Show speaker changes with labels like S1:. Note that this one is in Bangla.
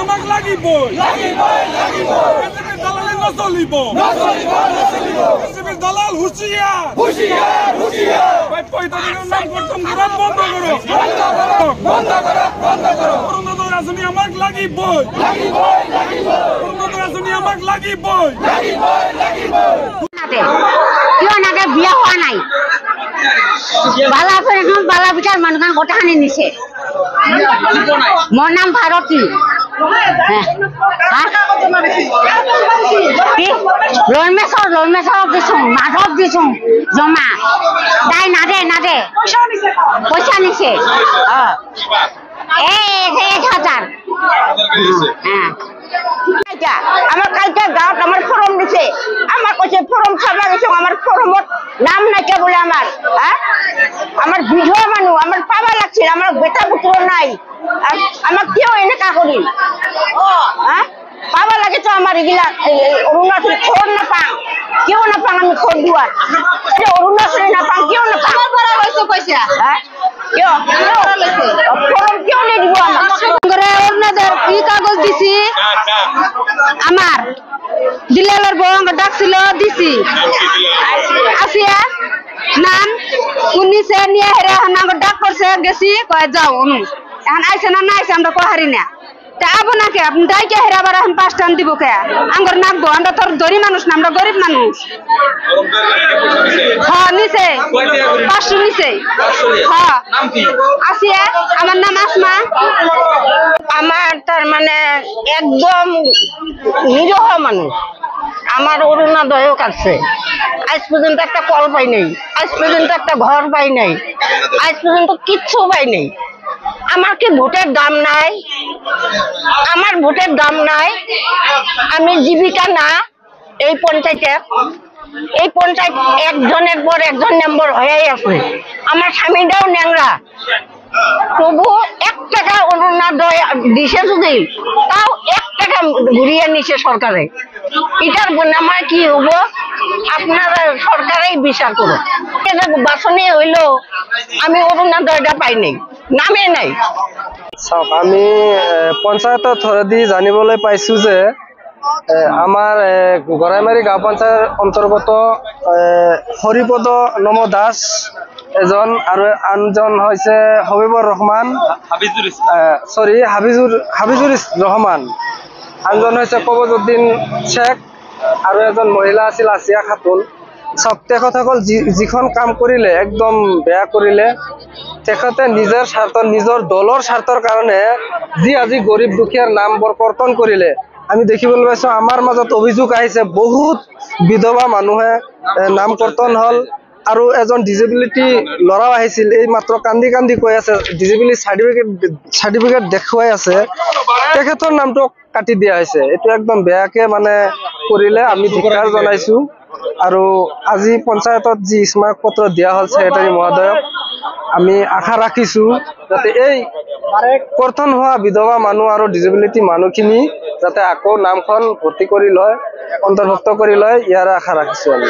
S1: আমাক লাগিব দালালে নচলিব দালাল হুঁশিয়ার ভাই পঁয়তাল্লিশের নাম করতাম বন্ধ করো অরুণোদয় রাজনী আমাক লাগিব অরুণোদয় রাজনী আমাক লাগিব
S2: কিয় নাতে বিয়া হোৱা নাই বালা বালা বিচাৰ মানুহখন গোটাখানি নিছে মোৰ নাম ভাৰতী লৰমেশ্বৰ দিছো মাধৱ দিছো জমা তাই নাদে পইচা নিছে 1,000 আমার কালকে গাঁৱত আমার ফরম দিছে আমার কাছে ফরম চাবা গেছে আমার ফরমত নাম নাইকা বলে আমার বিধবা মানুষ আমার পাবা লাগছিল আমার বেটা পুত্র নাই আমার কেউ এনেকা করিল পাবা লাগে তো আমার এগুলা অরুণাচল খোঁজ নাপাং কেউ নাপাং আমি খোঁজ দুয়ার অরুণাচলে নাপাং কেউ নাপাং পয়সা কিয় ফরম কেউ নিয়ে দিব আমার অরুণাচল কি কাগজ দিছি আমার দিলালের বউ ডাকছিল দিছি আসিয়া নাম শুনিছে নিয়ে হেরে ডাক করছে গেছি কয়ে যাও এখন আইসে না আইসে আমরা কহারি না তা আবো নাকি আপনি ডাইকে হেরাবার এখন 5 টান দিব কে আঙ্গর নাকবো আমরা তোর দরি মানুষ না আমরা গরিব মানুষ হ্যাঁ নিছে 500 নিছে হ্যাঁ আসিয়া আমার নাম আসমা আমার তার মানে একদম নিরহ মানুষ আমার অরুণোদয়ও কাটছে আজ পর্যন্ত একটা কল পাই নাই আজ পর্যন্ত একটা ঘর পাই নাই আজ পর্যন্ত কিচ্ছু পাই নাই আমার কি ভোটের দাম নাই আমার ভোটের দাম নাই আমি জীবিকা না এই পঞ্চায়েত একজনের পর একজন মেম্বার হয়েই আছে আমার স্বামীটাও ন্যাংরা তবু 1 টাকা অরুণোদয় দিছে যদি তাও 1 টাকা ঘুরিয়ে নিছে সরকারে এটার আমার কি হবো আপনারা সরকারেই বিচার করো বাসনে হইলো আমি অরুণোদয়টা পাই নাই নামে নাই
S3: আমি পঞ্চায়তৰ থৰেদি জানিবলৈ পাইছো যে আমাৰ গৰাইমাৰী গাঁও পঞ্চায়তৰ অন্তৰ্গত হৰিপদ নম দাস এজন আৰু আনজন হৈছে হবিবৰ ৰহমান হাবিজুৰ ৰহমান আনজন হৈছে কবজউদ্দিন শেখ আৰু এজন মহিলা আছিল আসিয়া খাতুন সব তেখেতসকল যিখন কাম কৰিলে একদম বেয়া কৰিলে তেখেতে নিজৰ স্বাৰ্থ নিজৰ দলৰ স্বাৰ্থৰ কাৰণে যি আজি গৰীব দুখীয়াৰ নাম বৰকৰ্তন কৰিলে আমি দেখিবলৈ পাইছো আমাৰ মাজত অভিযোগ আহিছে বহুত বিধৱা মানুহে নাম কৰ্তন হল আৰু এজন ডিজেবিলিটি লৰাও আহিছিল এই মাত্ৰ কান্দি কান্দি কৈ আছে ডিজেবিলিটি সাৰ্টিফিকেট দেখুৱাই আছে তেখেতৰ নামটো কাটি দিয়া হৈছে এটো একদম বেয়াকে মানে কৰিলে আমি ধিক্কাৰ জনাইছো আৰু আজি পঞ্চায়তত যি স্মাৰক পত্ৰ দিয়া হল সেক্ৰেটাৰী মহোদয়ক আমি আশা ৰাখিছো যাতে এই কৰ্তন হোৱা বিধৱা মানুহ আৰু ডিজেবিলিটি মানুহখিনি যাতে আকৌ নামখন ভৰ্তি কৰি লয় অন্তৰ্ভুক্ত কৰি লয় ইয়াৰ আশা ৰাখিছো আমি